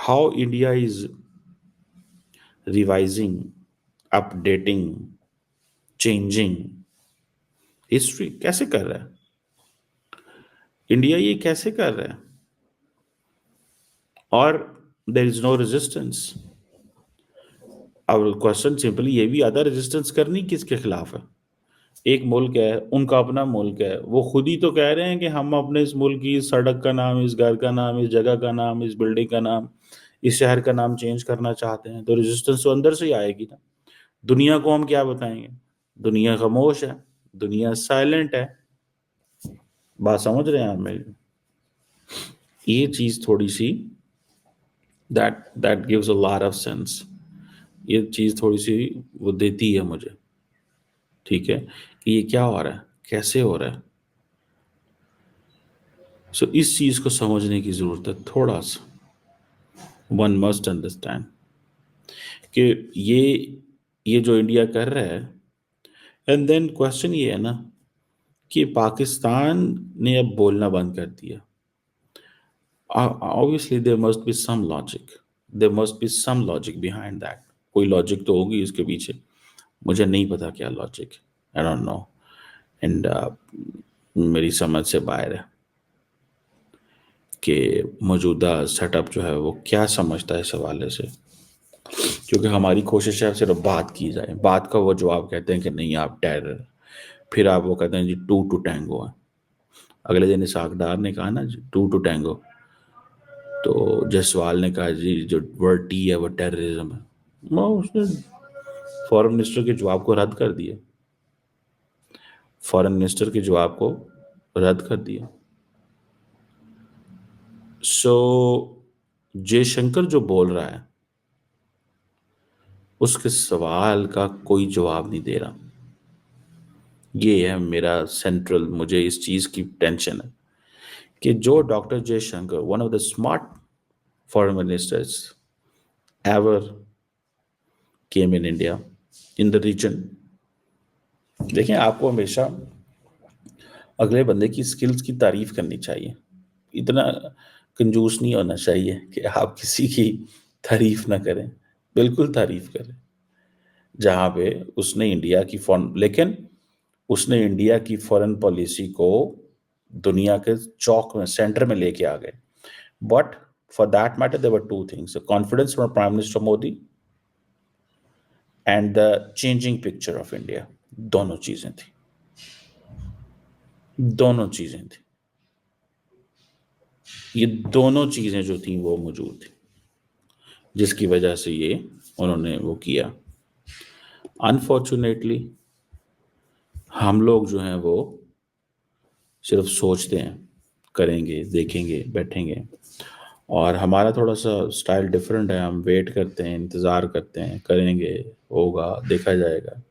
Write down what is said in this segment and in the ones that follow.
how India is revising, updating, changing history कैसे कर रहा है इंडिया, ये कैसे कर रहा है, और देयर इज नो रेजिस्टेंस। अब क्वेश्चन सिंपली ये भी आता है, रेजिस्टेंस करनी किसके खिलाफ है? एक मुल्क है, उनका अपना मुल्क है, वो खुद ही तो कह रहे हैं कि हम अपने इस मुल्क की इस सड़क का नाम, इस घर का नाम, इस जगह का नाम, इस बिल्डिंग का नाम, इस शहर का नाम चेंज करना चाहते हैं। तो रेजिस्टेंस तो अंदर से ही आएगी ना। दुनिया को हम क्या बताएंगे? दुनिया खामोश है, दुनिया साइलेंट है। बात समझ रहे हैं आप मेरी? ये चीज थोड़ी see that gives a lot of sense. ये चीज थोड़ी सी वो देती है मुझे, ठीक है, कि ये क्या हो रहा है, कैसे हो रहा है। सो इस चीज को समझने की जरूरत है थोड़ा सा। वन मस्ट अंडरस्टैंड कि ये जो इंडिया कर रहा है। एंड देन क्वेश्चन ये है ना कि पाकिस्तान ने अब बोलना बंद कर दिया। Obviously there must be some logic, there must be some logic behind that. कोई लॉजिक तो होगी इसके पीछे, मुझे नहीं पता क्या logic, I don't know. And मेरी समझ से बाहर है कि मौजूदा सेटअप जो है वो क्या समझता है इस हवाले से। क्योंकि हमारी कोशिश है सिर्फ बात की जाए, बात का वो जवाब कहते हैं कि नहीं आप टेरर, फिर आप वो कहते हैं जी टू टू टैंगो है। अगले दिन इसहाक डार ने कहा ना जी टू टू टैंगो, तो जसवाल ने कहा जी जो वर्ड टी है वो टेररिज्म है। वो उसने फॉरेन मिनिस्टर के जवाब को रद्द कर दिया, फॉरेन मिनिस्टर के जवाब को रद्द कर दिया। सो जयशंकर जो बोल रहा है उसके सवाल का कोई जवाब नहीं दे रहा। ये है मेरा सेंट्रल, मुझे इस चीज की टेंशन है कि जो doctor Jaishankar, one of the smart foreign ministers ever came in India in the region. देखें, आपको हमेशा अगले बंदे की स्किल्स की तारीफ करनी चाहिए। इतना कंजूस नहीं होना चाहिए कि आप किसी की तारीफ ना करें, बिल्कुल तारीफ करें। जहां पे उसने इंडिया की फॉरेन, लेकिन उसने इंडिया की फॉरेन पॉलिसी को दुनिया के चौक में, सेंटर में लेके आ गए। But for that matter there were two things, confidence from prime minister Modi and the changing picture of India. दोनों चीजें थी, दोनों चीजें थी, ये दोनों चीजें जो थी वो मौजूद थी, जिसकी वजह से ये उन्होंने वो किया। अनफॉर्चुनेटली हम लोग जो हैं वो सिर्फ सोचते हैं, करेंगे, देखेंगे, बैठेंगे, और हमारा थोड़ा सा स्टाइल डिफरेंट है। हम वेट करते हैं, इंतज़ार करते हैं, करेंगे, होगा, देखा जाएगा।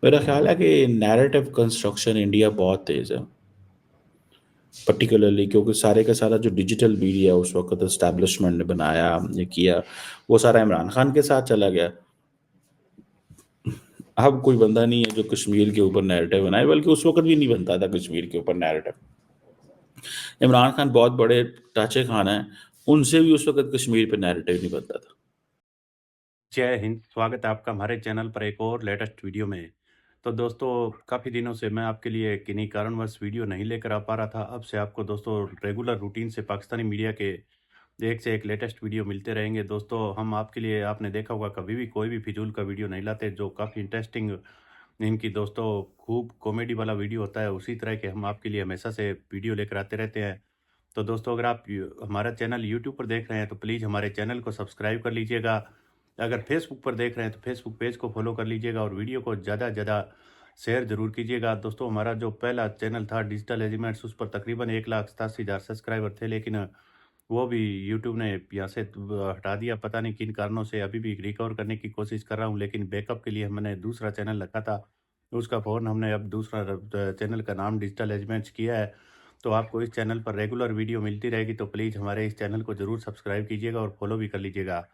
मेरा ख्याल है कि नैरेटिव कंस्ट्रक्शन इंडिया बहुत तेज़ है, पर्टिकुलरली क्योंकि सारे का सारा जो डिजिटल मीडिया उस वक्त एस्टैब्लिशमेंट ने बनाया, ये किया, वो सारा इमरान खान के साथ चला गया। अब कोई बंदा नहीं है जो कश्मीर के ऊपर नैरेटिव बनाए, बल्कि उस वक्त भी नहीं बनता था कश्मीर के ऊपर नैरेटिव। इमरान खान बहुत बड़े टाचे खाना है, उनसे भी उस वक्त कश्मीर पे नैरेटिव नहीं बनता था। जय हिंद। स्वागत है आपका हमारे चैनल पर एक और लेटेस्ट वीडियो में। तो दोस्तों, काफ़ी दिनों से मैं आपके लिए किन्हीं कारणवश वीडियो नहीं लेकर आ पा रहा था। अब से आपको दोस्तों रेगुलर रूटीन से पाकिस्तानी मीडिया के एक से एक लेटेस्ट वीडियो मिलते रहेंगे। दोस्तों, हम आपके लिए, आपने देखा होगा, कभी भी कोई भी फिजूल का वीडियो नहीं लाते, जो काफ़ी इंटरेस्टिंग, इनकी दोस्तों खूब कॉमेडी वाला वीडियो होता है, उसी तरह के हम आपके लिए हमेशा से वीडियो लेकर आते रहते हैं। तो दोस्तों, अगर आप हमारा चैनल यूट्यूब पर देख रहे हैं तो प्लीज़ हमारे चैनल को सब्सक्राइब कर लीजिएगा। अगर फेसबुक पर देख रहे हैं तो फेसबुक पेज को फॉलो कर लीजिएगा और वीडियो को ज़्यादा से ज़्यादा शेयर ज़रूर कीजिएगा। दोस्तों, हमारा जो पहला चैनल था डिजिटल एलिमेंट्स, उस पर तकरीबन 1,87,000 सब्सक्राइबर थे, लेकिन वो भी यूट्यूब ने यहाँ से हटा दिया। पता नहीं किन कारणों से। अभी भी रिकवर करने की कोशिश कर रहा हूँ, लेकिन बैकअप के लिए मैंने दूसरा चैनल रखा था, उसका फ़ौरन हमने अब दूसरा चैनल का नाम डिजिटल एलिमेंट्स किया है। तो आपको इस चैनल पर रेगुलर वीडियो मिलती रहेगी, तो प्लीज़ हमारे इस चैनल को ज़रूर सब्सक्राइब कीजिएगा और फॉलो भी कर लीजिएगा।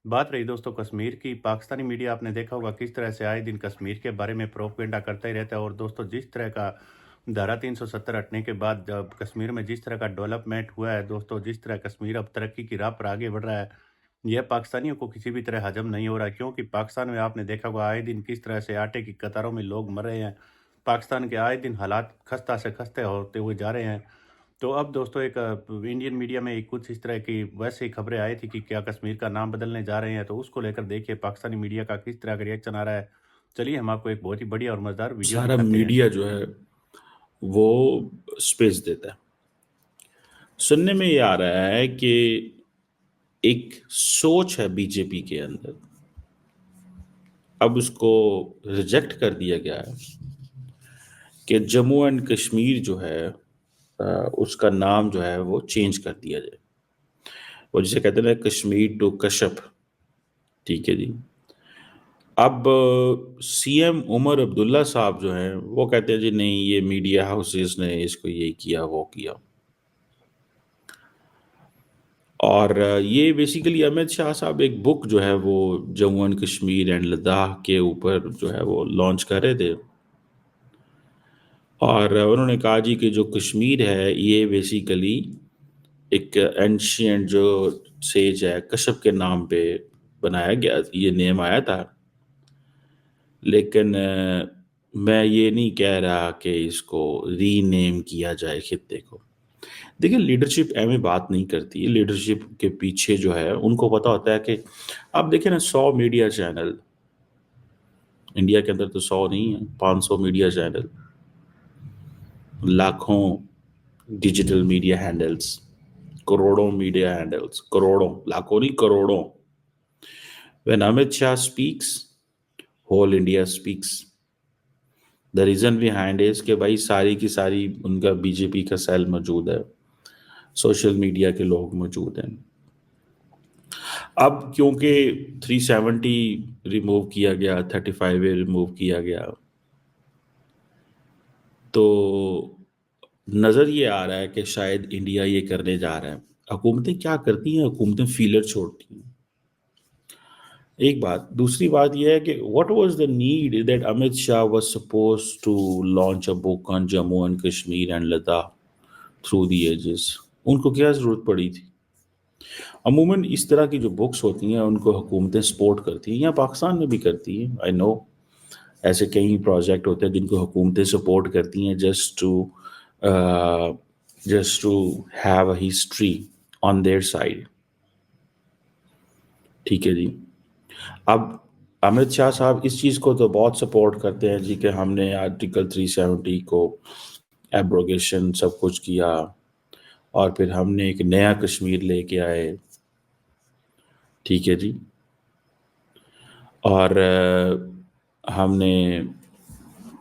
बात रही दोस्तों कश्मीर की, पाकिस्तानी मीडिया आपने देखा होगा किस तरह से आए दिन कश्मीर के बारे में प्रोपेगेंडा करता ही रहता है। और दोस्तों, जिस तरह का धारा 370 हटने के बाद जब कश्मीर में जिस तरह का डेवलपमेंट हुआ है दोस्तों, जिस तरह कश्मीर अब तरक्की की राह पर आगे बढ़ रहा है, यह पाकिस्तानियों को किसी भी तरह हजम नहीं हो रहा है, क्योंकि पाकिस्तान में आपने देखा होगा आए दिन किस तरह से आटे की कतारों में लोग मर रहे हैं। पाकिस्तान के आए दिन हालात खस्ता से खस्ते होते हुए जा रहे हैं। तो अब दोस्तों एक इंडियन मीडिया में कुछ इस तरह की वैसे ही खबरें आई थी कि क्या कश्मीर का नाम बदलने जा रहे हैं, तो उसको लेकर देखिए पाकिस्तानी मीडिया का किस तरह का रिएक्शन आ रहा है। चलिए हम आपको एक बहुत ही बढ़िया और मज़ेदार वीडियो सारा दिखाते हैं। मीडिया जो है वो स्पेस देता है। सुनने में ये आ रहा है कि एक सोच है बीजेपी के अंदर, अब उसको रिजेक्ट कर दिया गया है कि जम्मू एंड कश्मीर जो है उसका नाम जो है वो चेंज कर दिया जाए। वो जिसे कहते हैं ना, कश्मीर टू कशप। ठीक है जी। अब सीएम उमर अब्दुल्ला साहब जो हैं वो कहते हैं जी नहीं, ये मीडिया हाउसेस ने इसको ये किया वो किया। और ये बेसिकली अमित शाह साहब एक बुक जो है वो जम्मू एंड कश्मीर एंड लद्दाख के ऊपर जो है वो लॉन्च कर रहे थे। और उन्होंने कहा जी कि जो कश्मीर है ये बेसिकली एक एंशियंट जो सेज है कश्यप के नाम पे बनाया गया, ये नेम आया था। लेकिन मैं ये नहीं कह रहा कि इसको रीनेम किया जाए खित्ते को। देखिए, लीडरशिप एवं बात नहीं करती। लीडरशिप के पीछे जो है उनको पता होता है कि आप देखें ना, 100 मीडिया चैनल इंडिया के अंदर, तो 100 नहीं है, 500 मीडिया चैनल, लाखों डिजिटल मीडिया हैंडल्स, करोड़ों मीडिया हैंडल्स, करोड़ों, लाखों नहीं करोड़ों। When Amit Shah speaks, whole India speaks. The reason behind is कि भाई सारी की सारी उनका बीजेपी का सेल मौजूद है, सोशल मीडिया के लोग मौजूद हैं। अब क्योंकि 370 रिमूव किया गया, 35 रिमूव किया गया, तो नज़र ये आ रहा है कि शायद इंडिया ये करने जा रहा है। हुकूमतें क्या करती हैं? हुकूमतें फीलर छोड़ती हैं। एक बात। दूसरी बात यह है कि what was the need that Amit Shah was suppose to launch a book on Jammu and Kashmir and Ladakh through the ages? उनको क्या ज़रूरत पड़ी थी? अमूमन इस तरह की जो बुक्स होती हैं उनको हुकूमतें सपोर्ट करती हैं, यहाँ पाकिस्तान में भी करती हैं। आई नो ऐसे कई प्रोजेक्ट होते हैं जिनको हुकूमतें सपोर्ट करती हैं just to have a history on their side. ठीक है जी। अब अमित शाह साहब इस चीज़ को तो बहुत सपोर्ट करते हैं जी कि हमने आर्टिकल 370 को एब्रोगेशन सब कुछ किया और फिर हमने एक नया कश्मीर लेके आए। ठीक है जी। और हमने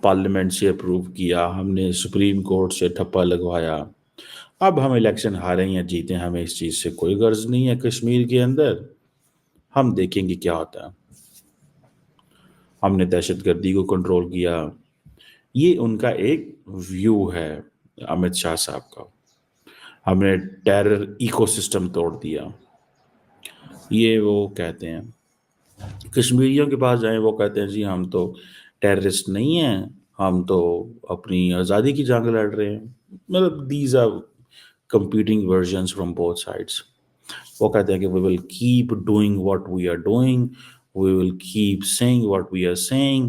पार्लियामेंट से अप्रूव किया, हमने सुप्रीम कोर्ट से ठप्पा लगवाया। अब हम इलेक्शन हारें या जीतें, हमें इस चीज़ से कोई गर्ज नहीं है। कश्मीर के अंदर हम देखेंगे क्या होता है। हमने दहशतगर्दी को कंट्रोल किया। ये उनका एक व्यू है अमित शाह साहब का। हमने टेरर इकोसिस्टम तोड़ दिया, ये वो कहते हैं। कश्मीरियों के पास जाएं, वो कहते हैं जी हम तो टेररिस्ट नहीं हैं, हम तो अपनी आज़ादी की जंग लड़ रहे हैं। मतलब these are competing versions from both sides. वो कहते हैं कि we will keep doing what we are doing, we will keep saying what we are saying,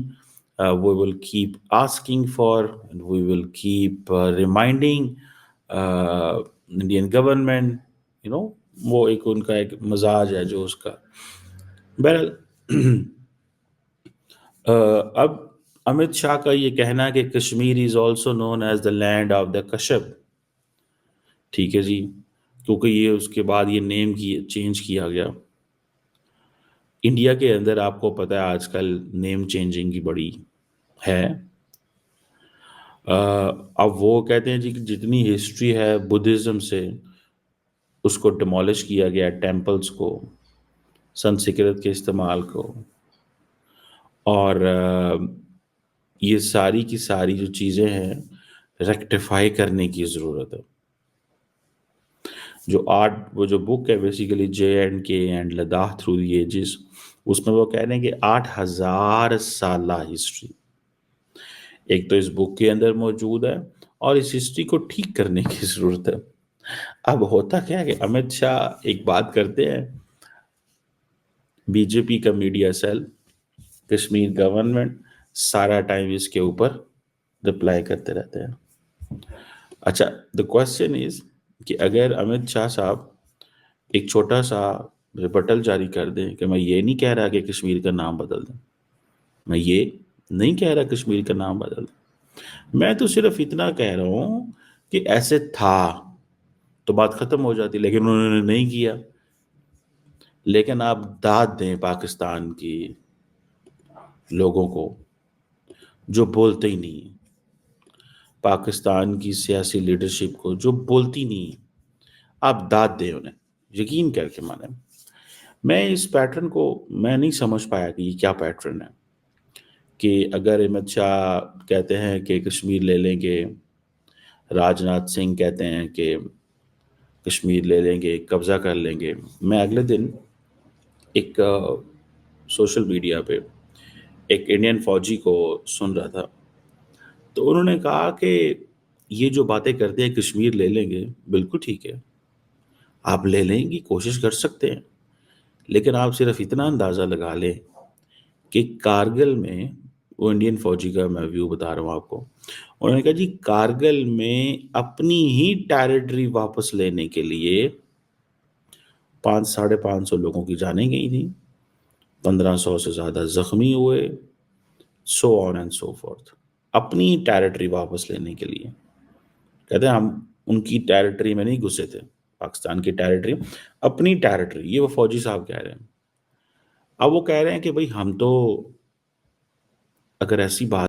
we will keep asking for, and we will keep reminding Indian government, you know, वो एक उनका एक मजाज है जो उसका। बहरहाल अब अमित शाह का ये कहना है कि Kashmir is also known as the land of the Kashyap. ठीक है जी, क्योंकि ये उसके बाद ये नेम की चेंज किया गया। इंडिया के अंदर आपको पता है आजकल नेम चेंजिंग की बड़ी है। अब वो कहते हैं जी कि जितनी हिस्ट्री है बुद्धिज़्म से, उसको डिमोलिश किया गया, टेम्पल्स को, संस्कृत के इस्तेमाल को, और ये सारी की सारी जो चीज़ें हैं रेक्टिफाई करने की ज़रूरत है। वो जो बुक है basically JNK and Ladakh through the ages, उसमें वो कह रहे हैं कि 8000 साल हिस्ट्री एक तो इस बुक के अंदर मौजूद है, اور اس ہسٹری کو ٹھیک کرنے کی ضرورت ہے. اب ہوتا کیا ہے کہ امت شاہ ایک بات کرتے ہیں, بی جے پی کا میڈیا سیل, کشمیر گورنمنٹ سارا ٹائم اس کے اوپر رپلائی کرتے رہتے ہیں. اچھا, دا کوشچن از کہ اگر امت شاہ صاحب ایک چھوٹا سا ریپٹل جاری کر دیں کہ میں یہ نہیں کہہ رہا کہ کشمیر کا نام بدل دیں, میں یہ نہیں کہہ رہا کشمیر کا نام بدل دیں, میں تو صرف اتنا کہہ رہا ہوں کہ ایسے تھا تو بات ختم ہو جاتی, لیکن انہوں نے نہیں کیا. لیکن آپ داد دیں پاکستان کی لوگوں کو جو بولتے ہی نہیں, پاکستان کی سیاسی لیڈرشپ کو جو بولتی نہیں, آپ داد دیں انہیں, یقین کر کے مانیں. میں اس پیٹرن کو میں نہیں سمجھ پایا کہ یہ کیا پیٹرن ہے, کہ اگر احمد شاہ کہتے ہیں کہ کشمیر لے لیں گے, راج ناتھ سنگھ کہتے ہیں کہ کشمیر لے لیں گے, قبضہ کر لیں گے. میں اگلے دن ایک سوشل میڈیا پہ ایک انڈین فوجی کو سن رہا تھا, تو انہوں نے کہا کہ یہ جو باتیں کرتے ہیں کشمیر لے لیں گے, بالکل ٹھیک ہے, آپ لے لیں گی, کوشش کر سکتے ہیں, لیکن آپ صرف اتنا اندازہ لگا لیں کہ کارگل میں, وہ انڈین فوجی کا میں ویو بتا رہا ہوں آپ کو, انہوں نے کہا جی کارگل میں اپنی ہی ٹیریٹری واپس لینے کے لیے 500-550 لوگوں کی جانیں گئی تھیں, 1500 سے زیادہ زخمی ہوئے, سو آن اینڈ سو فورتھ, اپنی ٹیریٹری واپس لینے کے لیے. کہتے ہیں ہم ان کی ٹیریٹری میں نہیں گھسے تھے, پاکستان کی ٹیریٹری, اپنی ٹیریٹری, یہ وہ فوجی صاحب کہہ رہے ہیں. اب وہ کہہ رہے ہیں کہ بھئی ہم تو اگر ایسی بات.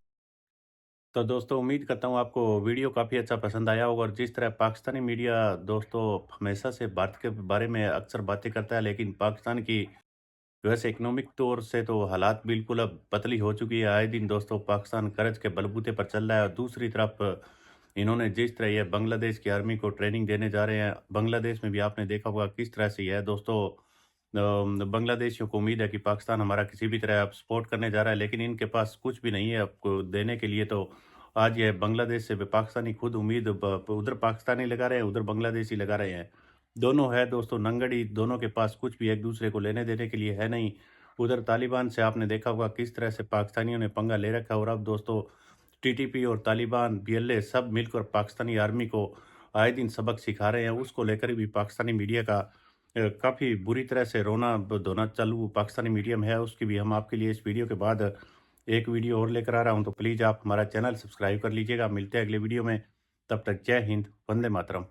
تو دوستوں امید کرتا ہوں آپ کو ویڈیو کافی اچھا پسند آیا ہوگا, اور جس طرح پاکستانی میڈیا دوستوں ہمیشہ سے بھارت کے بارے میں اکثر باتیں کرتا ہے, لیکن پاکستان کی ویسے اکنامک طور سے تو حالات بالکل اب پتلی ہو چکی ہے. آئے دن دوستوں پاکستان قرض کے بلبوتے پر چل رہا ہے, اور دوسری طرف انہوں نے جس طرح یہ بنگلہ دیش کی آرمی کو ٹریننگ دینے جا رہے ہیں, بنگلہ دیش میں بھی آپ نے دیکھا ہوگا کس طرح سے یہ ہے دوستوں. بنگلہ دیشیوں کو امید ہے کہ پاکستان ہمارا کسی بھی طرح اب سپورٹ کرنے جا رہا ہے, لیکن ان کے پاس کچھ بھی نہیں ہے اب کو دینے کے لیے. تو آج یہ بنگلہ دیش سے پاکستانی خود امید ادھر پاکستانی لگا رہے ہیں, ادھر بنگلہ دیشی لگا رہے ہیں. دونوں ہے دوستوں ننگڑی, دونوں کے پاس کچھ بھی ایک دوسرے کو لینے دینے کے لیے ہے نہیں. ادھر طالبان سے آپ نے دیکھا ہوگا کس طرح سے پاکستانیوں نے پنگا لے رکھا, اور اب دوستوں ٹی ٹی پی اور طالبان BLA سب مل کر پاکستانی آرمی کو آئے دن سبق سکھا رہے ہیں. اس کو لے کر بھی پاکستانی میڈیا کا کافی بری طرح سے رونا دھونا چالو پاکستانی میڈیا میں ہے. اس کی بھی ہم آپ کے لیے اس ویڈیو کے بعد ایک ویڈیو اور لے کر آ رہا ہوں, تو پلیز آپ ہمارا چینل سبسکرائب کر لیجیے گا. ملتے ہیں اگلے ویڈیو میں, تب تک جے ہند, وندے ماترم.